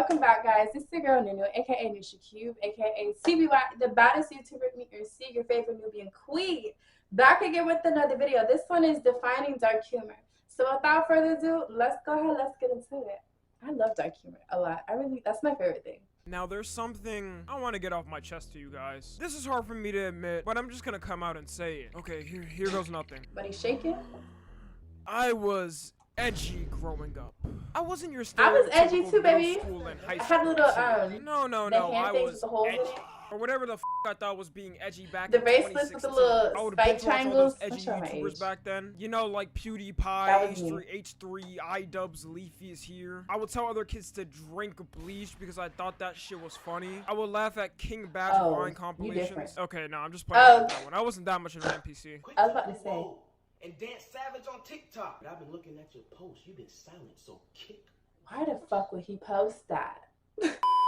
welcome back, guys. This is your girl Nunu, aka Nisha Cube, aka CBY, the baddest YouTuber, meet your C, your favorite Nubian queen. Back again with another video. This one is defining dark humor. So without further ado, let's go ahead, let's get into it. I love dark humor a lot. That's my favorite thing. Now there's something I want to get off my chest to you guys. This is hard for me to admit, but I'm just gonna come out and say it. Okay, here goes nothing. But he's shaking? I was edgy growing up. I wasn't your I was edgy stereotypical too, baby. middle school and high I had school little kid. No, the hand I things was with the holes in edgy. it. Or whatever the f I thought was being edgy back The in bracelets with the 2016. little I would spike binge watch all triangles. those edgy I'm sure YouTubers back then. You know, like PewDiePie, H3, iDubbbz, Leafy is here. I would tell other kids to drink bleach because I thought that shit was funny. I would laugh at King Bash Vine compilations. Okay, no, I'm just playing with that one. I wasn't that much of an NPC. I was about to say. And dance savage on TikTok. But I've been looking at your posts. You've been silent, so kick. Why the fuck would he post that?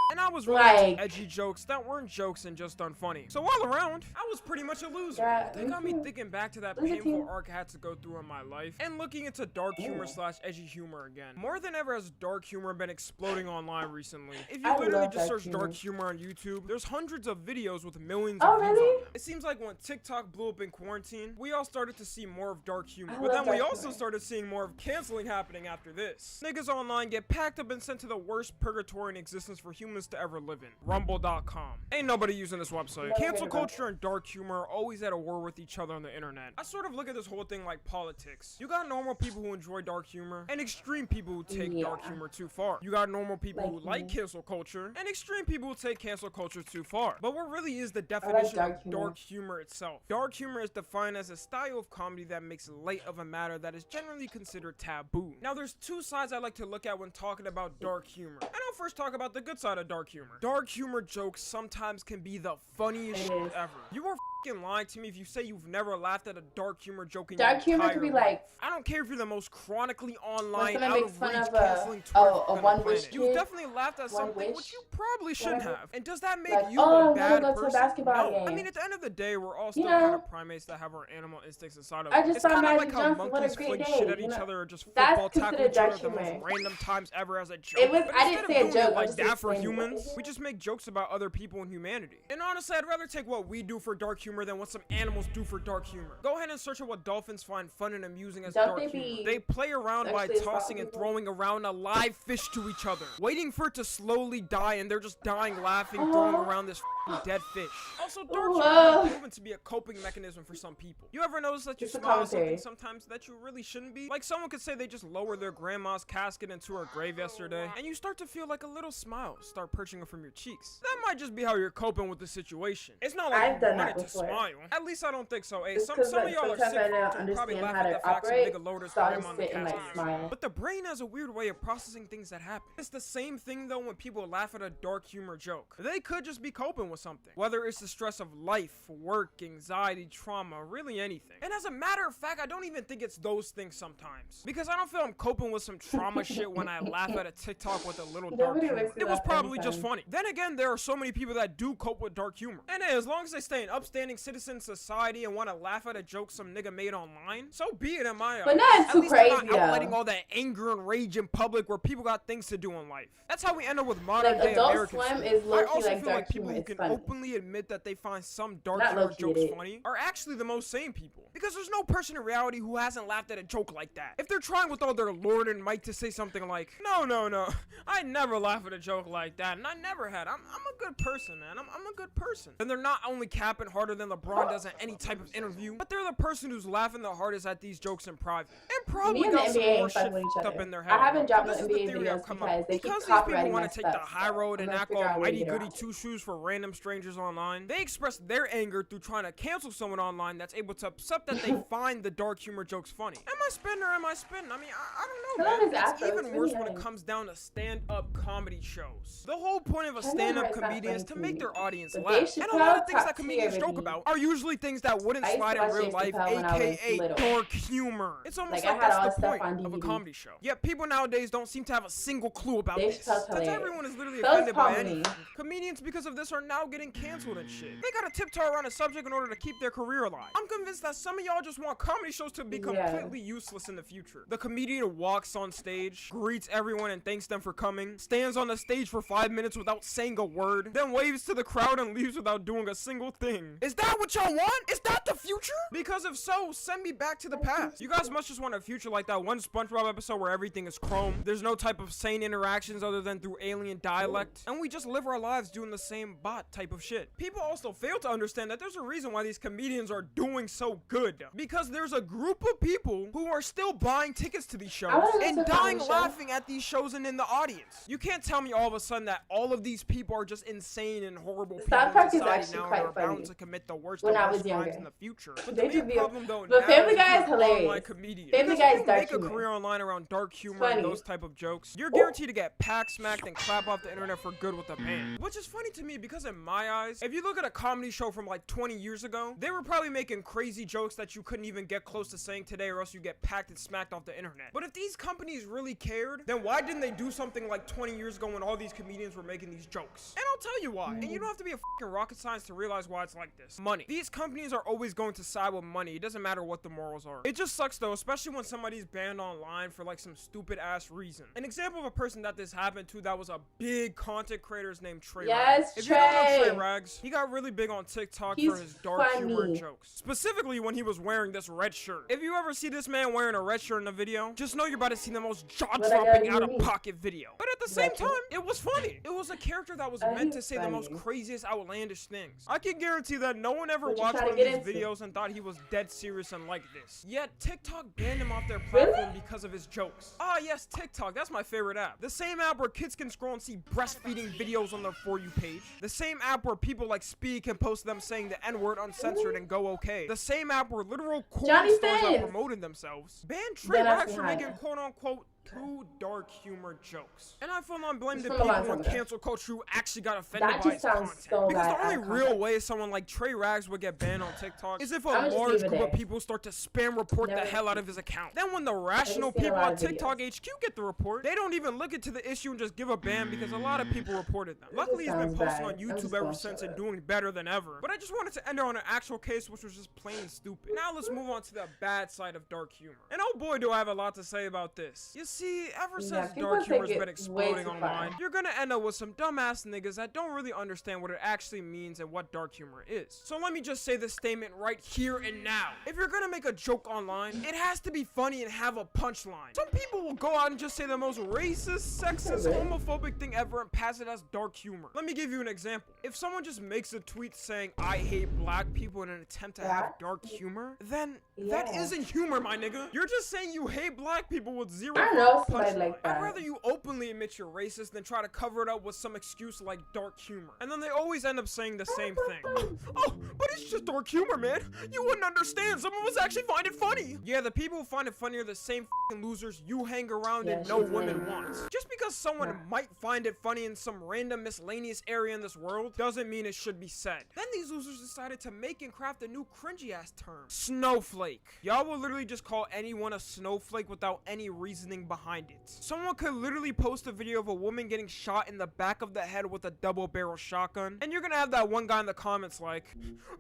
And I was really into edgy jokes that weren't jokes and just unfunny. So all around, I was pretty much a loser. Yeah, That got me thinking back to that painful arc I had to go through in my life and looking into dark humor / edgy humor again. More than ever has dark humor been exploding online recently. If you literally just search dark humor on YouTube, there's hundreds of videos with millions of views on them. It seems like when TikTok blew up in quarantine, we all started to see more of dark humor. But then we also started seeing more of canceling happening after this. Niggas online get packed up and sent to the worst purgatory in existence for humans to ever live in. Rumble.com. Ain't nobody using this website. Cancel culture and dark humor are always at a war with each other on the internet. I sort of look at this whole thing like politics. You got normal people who enjoy dark humor and extreme people who take dark humor too far. You got normal people who like cancel culture and extreme people who take cancel culture too far. But what really is the definition of dark humor itself? Dark humor is defined as a style of comedy that makes light of a matter that is generally considered taboo. Now there's two sides I like to look at when talking about dark humor. And I'll first talk about the good side of dark humor. Dark humor jokes sometimes can be the funniest shit ever. You are f***ing lying to me if you say you've never laughed at a dark humor joke in your entire life. Dark humor could be like, I don't care if you're the most chronically online, out of reach, canceling Twitter. You've definitely laughed at something which you probably shouldn't have. And does that make you a bad person? No. I mean, at the end of the day, we're all still kind of primates that have our animal instincts inside of us. It's kind of like how monkeys fling shit at each other or just football tackle each other at the most random times ever as a joke. I didn't say a joke. Like that for humans, we just make jokes about other people and humanity. And honestly, I'd rather take what we do for dark humor than what some animals do for dark humor. Go ahead and search up what dolphins find fun and amusing as dark humor. They play around by tossing and throwing around a live fish to each other, waiting for it to slowly die, and they're just dying laughing, throwing around this dead fish. Also, dark humor is proven to be a coping mechanism for some people. You ever notice that you smile at something sometimes that you really shouldn't be? Like someone could say they just lowered their grandma's casket into her grave yesterday, and you start to feel like a little smile start perching from your cheeks. That might just be how you're coping with the situation. It's not like you wanted to smile. At least I don't think so. Hey, some of y'all are sick and probably laugh at the fact some nigga lowered his grandma on the casket. But the brain has a weird way of processing things that happen. It's the same thing though when people laugh at a dark humor joke. They could just be coping with something. Whether it's the stress of life, work, anxiety, trauma, really anything. And as a matter of fact, I don't even think it's those things sometimes. Because I don't feel I'm coping with some trauma shit when I laugh at a TikTok with a little dark humor. It was probably just funny. Then again, there are so many people that do cope with dark humor. And hey, as long as they stay an upstanding citizen in society and want to laugh at a joke some nigga made online, so be it in my eyes. But not too crazy, I'm not outletting all that anger and rage in public where people got things to do in life. That's how we end up with modern day Americans. I also feel like people who can openly admit that they find some dark humor jokes funny are actually the most sane people. Because there's no person in reality who hasn't laughed at a joke like that. If they're trying with all their lord and might to say something like, no, I never laugh at a joke like that, and I never had. I'm a good person, man. I'm a good person. And they're not only capping harder than LeBron does at any type of interview, but they're the person who's laughing the hardest at these jokes in private. And probably got some more shit up in their head. I haven't dropped no NBA videos because these people want to take the high road and act all mighty goody two shoes for random strangers online. They express their anger through trying to cancel someone online that's able to accept that they find the dark humor jokes funny. Am I spinning or am I spinning? I mean, I don't know, man. It's even worse when it comes down to stand-up comedy shows. The whole point of a stand-up comedian is to make their audience laugh. And a lot of things that comedians joke about are usually things that wouldn't slide in real life, aka dark humor. It's almost like that's the point of a comedy show. Yet people nowadays don't seem to have a single clue about this. Since everyone is literally offended by anything. Comedians, because of this, are now now getting canceled and shit. They gotta tiptoe around a subject in order to keep their career alive. I'm convinced that some of y'all just want comedy shows to be completely useless in the future. The comedian walks on stage, greets everyone and thanks them for coming, stands on the stage for 5 minutes without saying a word, then waves to the crowd and leaves without doing a single thing. Is that what y'all want? Is that the future? Because if so, send me back to the past. You guys must just want a future like that one SpongeBob episode where everything is chrome. There's no type of sane interactions other than through alien dialect, and we just live our lives doing the same bot type of shit. People also fail to understand that there's a reason why these comedians are doing so good. Because there's a group of people who are still buying tickets to these shows and dying laughing at these shows and in the audience. You can't tell me all of a sudden that all of these people are just insane and horrible people in society now and are bound to commit the worst of worst crimes in the future. But the big problem though now Family Guy is hilarious. Online comedians. Family Guy is dark make humor. A career online around dark humor and those type of jokes, you're guaranteed to get pack smacked and clap off the internet for good with a ban. Which is funny to me because in my eyes, if you look at a comedy show from like 20 years ago, they were probably making crazy jokes that you couldn't even get close to saying today or else you get packed and smacked off the internet. But if these companies really cared, then why didn't they do something like 20 years ago when all these comedians were making these jokes? And I'll tell you why. And you don't have to be a fucking rocket science to realize why it's like this. Money. These companies are always going to side with money. It doesn't matter what the morals are. It just sucks though, especially when somebody's banned online for like some stupid ass reason. An example of a person that this happened to that was a big content creator is named Trey Rags. If you don't know Trey Rags, he got really big on TikTok for his dark humor jokes. Specifically when he was wearing this red shirt. If you ever see this man wearing a red shirt in a video, just know you're about to see the most jaw-dropping out-of-pocket video. But at the same time, it was funny. It was a character that was meant to say the most craziest, outlandish things. I can guarantee that no one ever watched one of these videos and thought he was dead serious and like this. Yet TikTok banned him off their platform because of his jokes. Ah yes, TikTok, that's my favorite app. The same app where kids can scroll and see breastfeeding videos on their For You page. The same app where people like Speed can post them saying the N-word uncensored and go okay. The same app where literal corn stars are promoting themselves. Banned Trey Rags for making quote-unquote too dark humor jokes. And I full on blame the people on cancel culture who actually got offended by his content. Because the only real way someone like Trey Rags would get banned on TikTok is if a large group of people start to spam report the hell out of his account. Then when the rational people on TikTok HQ get the report, they don't even look into the issue and just give a ban because a lot of people reported them. Luckily he's been posting on YouTube ever since and doing better than ever. But I just wanted to end on an actual case which was just plain stupid. Now let's move on to the bad side of dark humor. And oh boy do I have a lot to say about this. You see, ever since dark humor's been exploding online, you're gonna end up with some dumbass niggas that don't really understand what it actually means and what dark humor is. So let me just say this statement right here and now. If you're gonna make a joke online, it has to be funny and have a punchline. Some people will go out and just say the most racist, sexist, homophobic thing ever and pass it as dark humor. Let me give you an example. If someone just makes a tweet saying, I hate black people in an attempt to have dark humor, then that isn't humor, my nigga. You're just saying you hate black people with zero punchline. Like I'd rather you openly admit you're racist than try to cover it up with some excuse like dark humor. And then they always end up saying the same thing. Oh, but it's just dark humor, man. You wouldn't understand. Some of us actually find it funny. Yeah, the people who find it funny are the same losers you hang around and no woman wants. Just because someone might find it funny in some random miscellaneous area in this world doesn't mean it should be said. Then these losers decided to make and craft a new cringy ass term. Snowflake. Y'all will literally just call anyone a snowflake without any reasoning behind it. Someone could literally post a video of a woman getting shot in the back of the head with a double barrel shotgun, and you're gonna have that one guy in the comments like,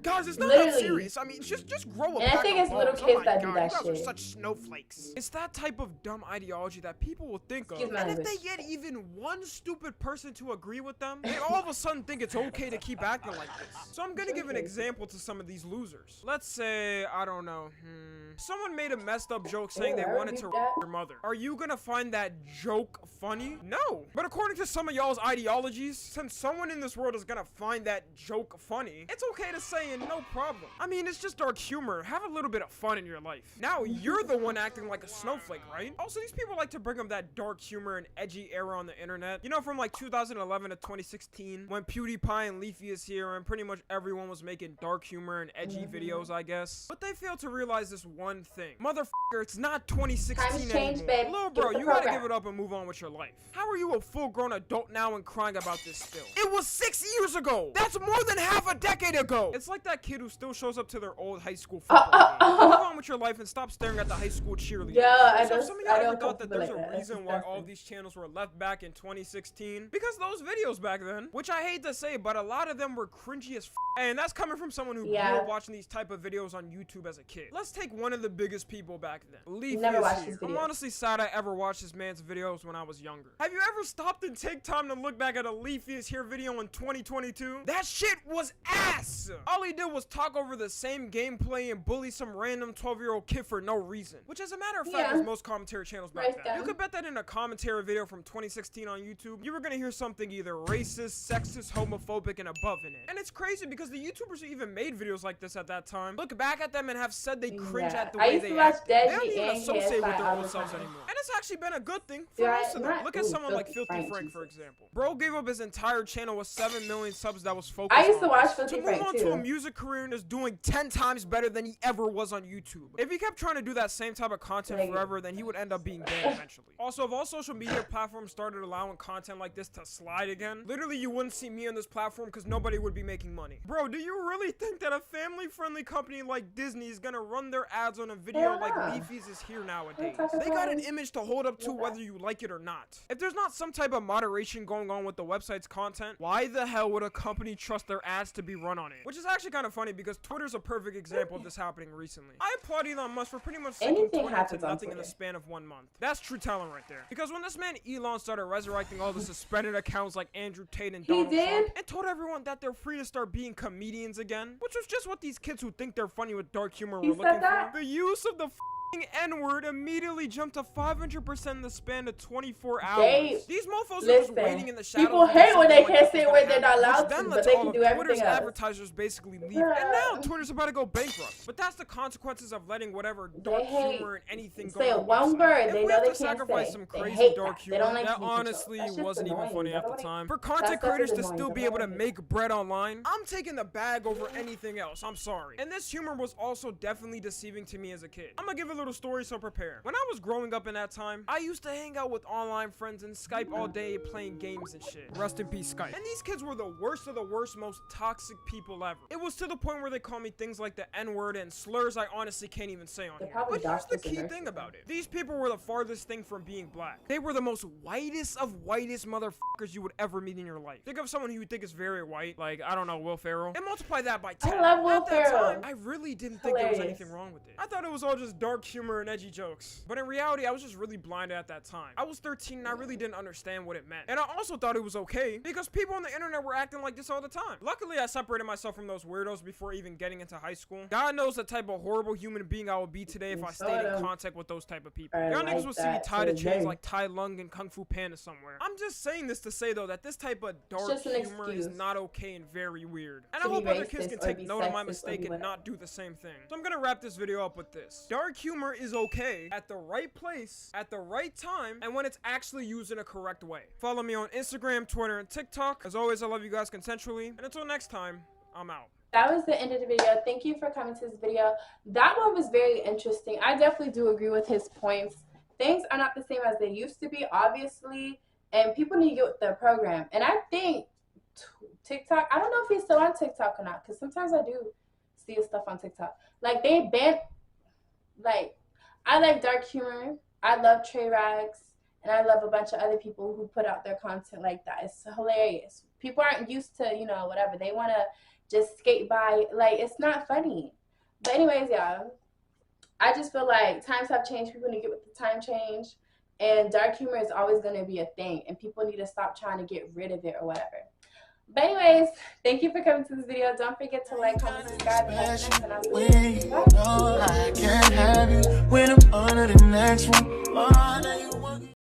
guys, it's not that serious. I mean, just grow a pack of balls. I think it's little kids that do that shit. You guys are such snowflakes. It's that type of dumb ideology that people will think of, and if they get even one stupid person to agree with them, they all of a sudden think it's okay to keep acting like this. So I'm gonna give an example to some of these losers. Let's say, I don't know, someone made a messed up joke saying they wanted to your mother. Are you gonna find that joke funny? No. But according to some of y'all's ideologies, since someone in this world is gonna find that joke funny, it's okay to say and no problem. I mean, it's just dark humor. Have a little bit of fun in your life. Now you're the one acting like a snowflake, right? Also, these people like to bring up that dark humor and edgy era on the internet. You know, from like 2011 to 2016, when PewDiePie and Leafy is here and pretty much everyone was making dark humor and edgy videos, I guess. But they fail to realize this one thing. Motherfucker, it's not 2016 anymore. Lil So, bro, you gotta give it up and move on with your life. How are you a full-grown adult now and crying about this still? It was 6 years ago. That's more than half a decade ago. It's like that kid who still shows up to their old high school football game. Move on with your life and stop staring at the high school cheerleaders. Yeah, so if some of y'all ever thought that there's a reason why all these channels were left back in 2016, because those videos back then, which I hate to say, but a lot of them were cringy as f. And that's coming from someone who grew up watching these type of videos on YouTube as a kid. Let's take one of the biggest people back then. Leafy is here. I'm honestly sad I ever watched this man's videos when I was younger. Have you ever stopped and take time to look back at a Leafy is here video in 2022? That shit was ass! All he did was talk over the same gameplay and bully some random 12-year-old kid for no reason. Which as a matter of fact was most commentary channels back then. You could bet that in a commentary video from 2016 on YouTube, you were gonna hear something either racist, sexist, homophobic, and above in it. And it's crazy because the YouTubers who even made videos like this at that time look back at them and have said they cringe at the way they act. They don't even associate with their old selves anymore. And it's actually been a good thing for most of them. Look at someone like Filthy Frank, for example. Bro gave up his entire channel with 7 million subs that was focused I used to watch Filthy Frank to move on to a music career and is doing 10 times better than he ever was on YouTube. If he kept trying to do that same type of content forever, then he would end up being banned eventually. Also, if all social media platforms started allowing content like this to slide again, literally you wouldn't see me on this platform because nobody would be making money. Bro, do you really think that a family-friendly company like Disney is gonna run their ads on a video like Leafy's is here nowadays? They got an image to hold up to whether you like it or not. If there's not some type of moderation going on with the website's content, why the hell would a company trust their ads to be run on it? Which is actually kind of funny because Twitter's a perfect example of this happening recently. I applaud Elon Musk for pretty much sinking Twitter to nothing in the span of 1 month. That's true talent right there. Because when this man Elon started resurrecting all the suspended accounts like Andrew Tate and Donald Trump and told everyone that they're free to start being comedians again, which was just what these kids who think they're funny with dark humor were looking for. The use of the N-word immediately jumped to 500% in the span of 24 hours. These mofos are just waiting in the shadows. People hate when they can't say where they're not allowed to, but they can do everything Twitter's else. advertisers basically leave. And now Twitter's about to go bankrupt. But that's the consequences of letting whatever dark humor and anything go on. Say one word, they know they can't sacrifice some crazy dark humor that honestly wasn't even funny at the time. For content creators to still be able to make bread online, I'm taking the bag over anything else. I'm sorry. And this humor was also definitely deceiving to me as a kid. I'm gonna give a little story, so prepare. When I was growing up in that time, I used to hang out with online friends and Skype all day playing games and shit. Rest in peace, Skype. And these kids were the worst of the worst, most toxic people ever. It was to the point where they called me things like the N-word and slurs I honestly can't even say on here. But here's the key thing about it. These people were the farthest thing from being black. They were the most whitest of whitest motherfuckers you would ever meet in your life. Think of someone who you think is very white, like, I don't know, Will Ferrell, and multiply that by 10. I love Will Ferrell. Time, I really didn't think there was anything wrong with it. I thought it was all just dark humor and edgy jokes. But in reality, I was just really blinded at that time. I was 13 and I really didn't understand what it meant. And I also thought it was okay because people on the internet were acting like this all the time. Luckily, I separated myself from those weirdos before even getting into high school. God knows the type of horrible human being I would be today if I stayed in contact with those type of people. Y'all niggas would see me tied to chains like Tai Lung and Kung Fu Panda somewhere. I'm just saying this to say though that this type of dark humor is not okay and very weird. And I hope other kids can take note of my mistake and not do the same thing. So I'm gonna wrap this video up with this. Dark humor is okay at the right place, at the right time, and when it's actually used in a correct way. Follow me on Instagram, Twitter, and TikTok. As always, I love you guys consensually. And until next time, I'm out. That was the end of the video. Thank you for coming to this video. That one was very interesting. I definitely do agree with his points. Things are not the same as they used to be, obviously, and people need to get with their program. And I think TikTok, I don't know if he's still on TikTok or not, because sometimes I do see his stuff on TikTok. Like, they banned, like, I like dark humor. I love Trey Rags, and I love a bunch of other people who put out their content like that. It's hilarious. People aren't used to, you know, whatever. They want to just skate by. Like, it's not funny. But anyways, y'all, I just feel like times have changed. People need to get with the time change. And dark humor is always going to be a thing. And people need to stop trying to get rid of it or whatever. But anyways, thank you for coming to this video. Don't forget to like, comment, subscribe, and I'll see you. Bye. I can't have you when I'm under the next one.